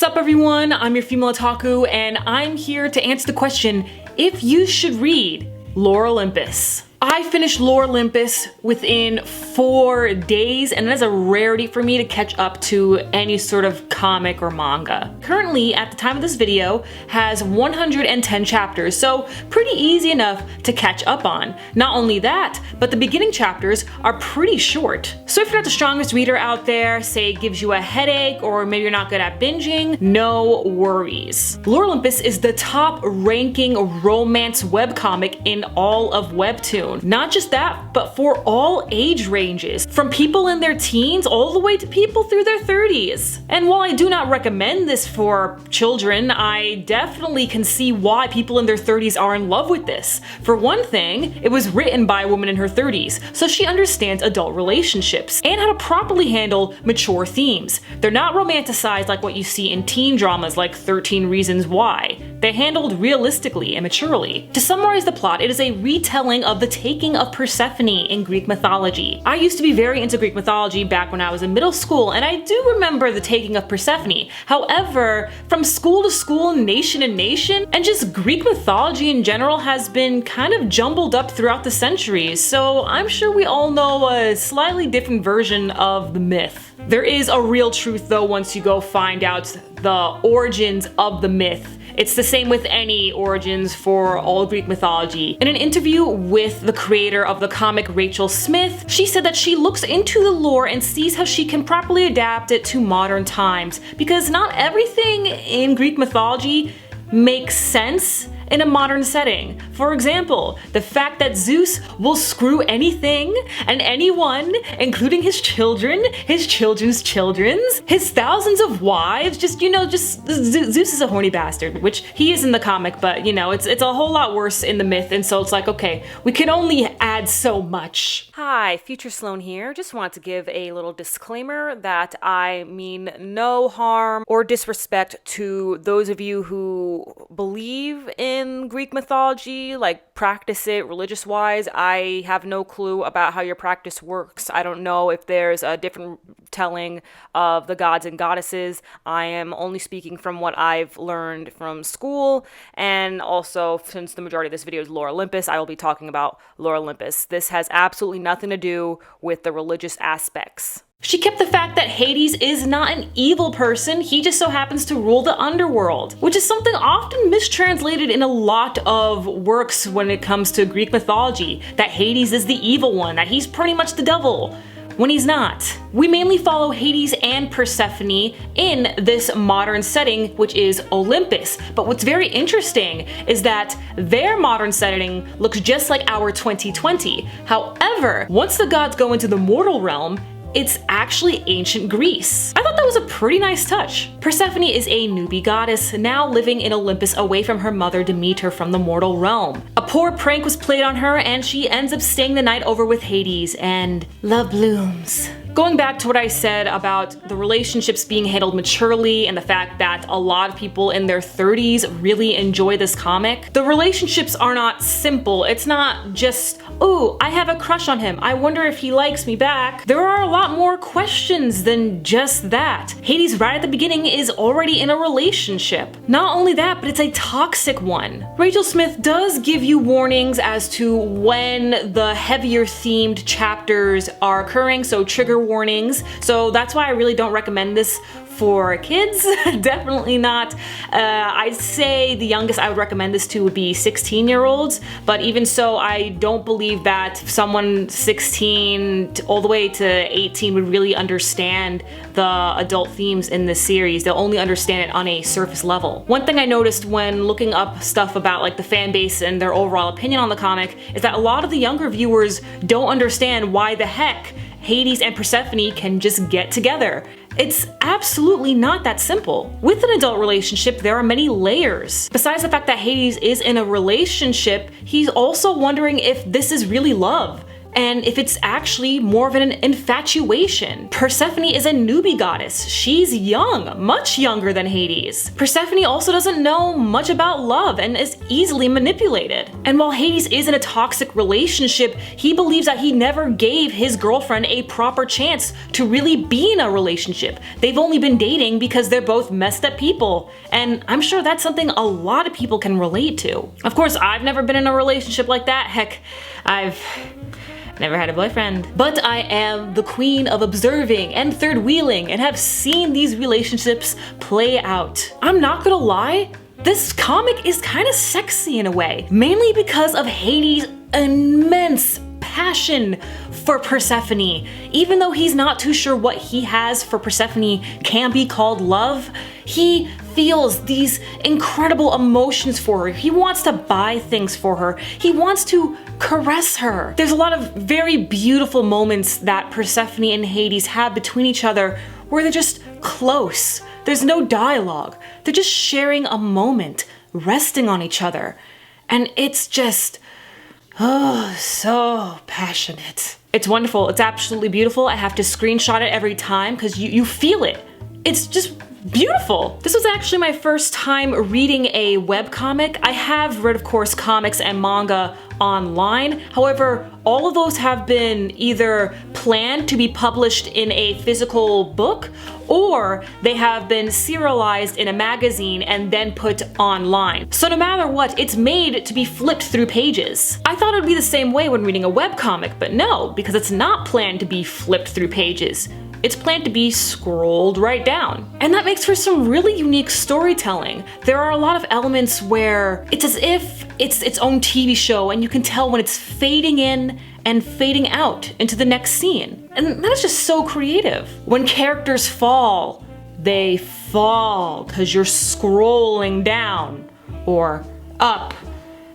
Sup everyone, I'm your female otaku, and I'm here to answer the question if you should read Lore Olympus. I finished Lore Olympus within 4 days, and that is a rarity for me to catch up to any sort of comic or manga. Currently, at the time of this video, has 110 chapters, so pretty easy enough to catch up on. Not only that, but the beginning chapters are pretty short. So if you're not the strongest reader out there, say it gives you a headache, or maybe you're not good at binging, no worries. Lore Olympus is the top ranking romance webcomic in all of Webtoon. Not just that, but for all age ranges, from people in their teens all the way to people through their 30s. And while I do not recommend this for children, I definitely can see why people in their 30s are in love with this. For one thing, it was written by a woman in her 30s, so she understands adult relationships and how to properly handle mature themes. They're not romanticized like what you see in teen dramas like 13 Reasons Why. They're handled realistically and maturely. To summarize the plot, it is a retelling of the taking of Persephone in Greek mythology. I used to be very into Greek mythology back when I was in middle school, and I do remember the taking of Persephone. However, from school to school, nation to nation, and just Greek mythology in general has been kind of jumbled up throughout the centuries, so I'm sure we all know a slightly different version of the myth. There is a real truth though once you go find out the origins of the myth. It's the same with any origins for all Greek mythology. In an interview with the creator of the comic Rachel Smith, she said that she looks into the lore and sees how she can properly adapt it to modern times, because not everything in Greek mythology makes sense in a modern setting. For example, the fact that Zeus will screw anything and anyone, including his children, his children's children's, his thousands of wives, Zeus is a horny bastard, which he is in the comic, but it's a whole lot worse in the myth, and so it's like, okay, we can only add so much. Hi, Future Sloan here. Just wanted to give a little disclaimer that I mean no harm or disrespect to those of you who believe in Greek mythology, like practice it religious-wise. I have no clue about how your practice works. I don't know if there's a different telling of the gods and goddesses. I am only speaking from what I've learned from school, and also since the majority of this video is Lore Olympus, I will be talking about Lore Olympus. This has absolutely nothing to do with the religious aspects. She kept the fact that Hades is not an evil person, he just so happens to rule the underworld, which is something often mistranslated in a lot of works when it comes to Greek mythology, that Hades is the evil one, that he's pretty much the devil, when he's not. We mainly follow Hades and Persephone in this modern setting, which is Olympus. But what's very interesting is that their modern setting looks just like our 2020. However, once the gods go into the mortal realm, it's actually ancient Greece. I thought that was a pretty nice touch. Persephone is a newbie goddess, now living in Olympus away from her mother Demeter from the mortal realm. A poor prank was played on her, and she ends up staying the night over with Hades, and love blooms. Going back to what I said about the relationships being handled maturely and the fact that a lot of people in their 30s really enjoy this comic, the relationships are not simple. It's not just, oh, I have a crush on him, I wonder if he likes me back. There are a lot more questions than just that. Hades right at the beginning is already in a relationship. Not only that, but it's a toxic one. Rachel Smith does give you warnings as to when the heavier themed chapters are occurring, so trigger warnings. So that's why I really don't recommend this for kids. Definitely not. I'd say the youngest I would recommend this to would be 16-year-olds, but even so, I don't believe that someone 16 all the way to 18 would really understand the adult themes in this series. They'll only understand it on a surface level. One thing I noticed when looking up stuff about like the fan base and their overall opinion on the comic is that a lot of the younger viewers don't understand why the heck Hades and Persephone can just get together. It's absolutely not that simple. With an adult relationship, there are many layers. Besides the fact that Hades is in a relationship, he's also wondering if this is really love. and if it's actually more of an infatuation. Persephone is a newbie goddess. She's young, much younger than Hades. Persephone also doesn't know much about love and is easily manipulated. And while Hades is in a toxic relationship, he believes that he never gave his girlfriend a proper chance to really be in a relationship. They've only been dating because they're both messed up people. And I'm sure that's something a lot of people can relate to. Of course, I've never been in a relationship like that. Heck, I've never had a boyfriend. But I am the queen of observing and third wheeling and have seen these relationships play out. I'm not gonna lie, this comic is kind of sexy in a way, mainly because of Hades' immense passion for Persephone. Even though he's not too sure what he has for Persephone can be called love, he feels these incredible emotions for her. He wants to buy things for her. He wants to caress her. There's a lot of very beautiful moments that Persephone and Hades have between each other where they're just close. There's no dialogue. They're just sharing a moment, resting on each other. And it's just, oh, so passionate. It's wonderful. It's absolutely beautiful. I have to screenshot it every time because you feel it. It's just beautiful. This was actually my first time reading a webcomic. I have read, of course, comics and manga online. However, all of those have been either planned to be published in a physical book, or they have been serialized in a magazine and then put online. So no matter what, it's made to be flipped through pages. I thought it would be the same way when reading a webcomic, but no, because it's not planned to be flipped through pages. It's planned to be scrolled right down. And that makes for some really unique storytelling. There are a lot of elements where it's as if it's its own TV show, and you can tell when it's fading in and fading out into the next scene. And that is just so creative. When characters fall, they fall because you're scrolling down or up.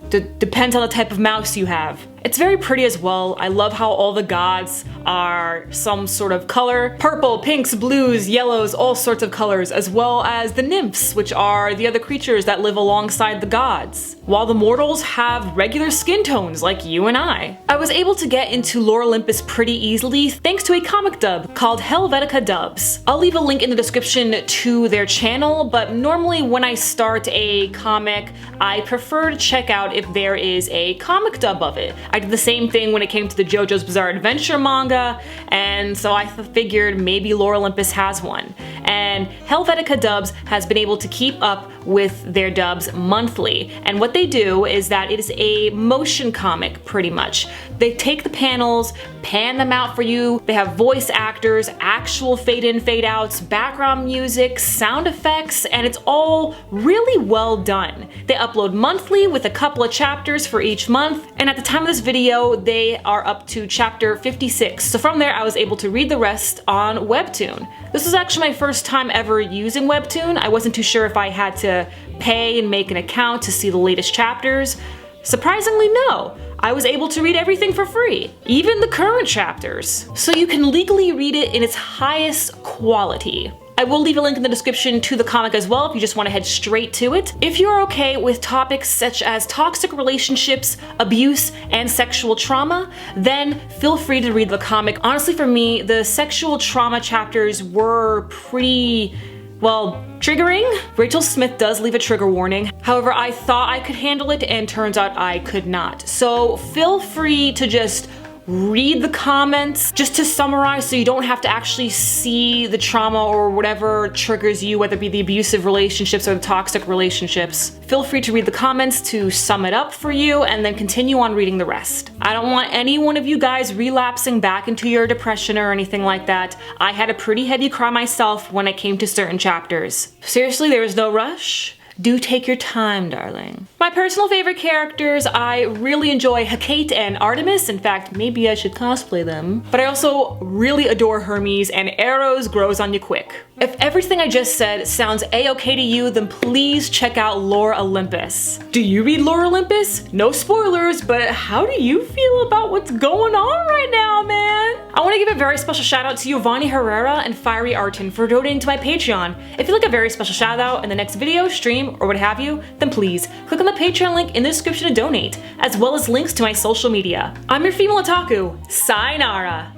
Depends on the type of mouse you have. It's very pretty as well. I love how all the gods are some sort of color. Purple, pinks, blues, yellows, all sorts of colors, as well as the nymphs, which are the other creatures that live alongside the gods. While the mortals have regular skin tones like you and I. I was able to get into Lore Olympus pretty easily thanks to a comic dub called Helvetica Dubs. I'll leave a link in the description to their channel, but normally when I start a comic, I prefer to check out if there is a comic dub of it. I did the same thing when it came to the JoJo's Bizarre Adventure manga, and so I figured maybe Lore Olympus has one. And Helvetica Dubs has been able to keep up with their dubs monthly. And what they do is that it is a motion comic, pretty much. They take the panels, pan them out for you. They have voice actors, actual fade in, fade outs, background music, sound effects, and it's all really well done. They upload monthly with a couple of chapters for each month, and at the time of this video, they are up to chapter 56. So from there, I was able to read the rest on Webtoon. This was actually my first time ever using Webtoon. I wasn't too sure if I had to pay and make an account to see the latest chapters. Surprisingly, no. I was able to read everything for free, even the current chapters. So you can legally read it in its highest quality. I will leave a link in the description to the comic as well if you just want to head straight to it. If you're okay with topics such as toxic relationships, abuse, and sexual trauma, then feel free to read the comic. Honestly, for me, the sexual trauma chapters were pretty, well, triggering. Rachel Smith does leave a trigger warning. However, I thought I could handle it, and turns out I could not. So feel free to just read the comments just to summarize so you don't have to actually see the trauma or whatever triggers you, whether it be the abusive relationships or the toxic relationships. Feel free to read the comments to sum it up for you and then continue on reading the rest. I don't want any one of you guys relapsing back into your depression or anything like that. I had a pretty heavy cry myself when it came to certain chapters. Seriously, there is no rush. Do take your time, darling. My personal favorite characters, I really enjoy Hecate and Artemis. In fact, maybe I should cosplay them. But I also really adore Hermes, and Eros grows on you quick. If everything I just said sounds a-okay to you, then please check out Lore Olympus. Do you read Lore Olympus? No spoilers, but how do you feel about what's going on right now, man? I want to give a very special shout out to Giovanni Herrera and Fiery Arton for donating to my Patreon. If you'd like a very special shout out in the next video, stream, or what have you, then please click on the Patreon link in the description to donate, as well as links to my social media. I'm your female otaku. Sayonara!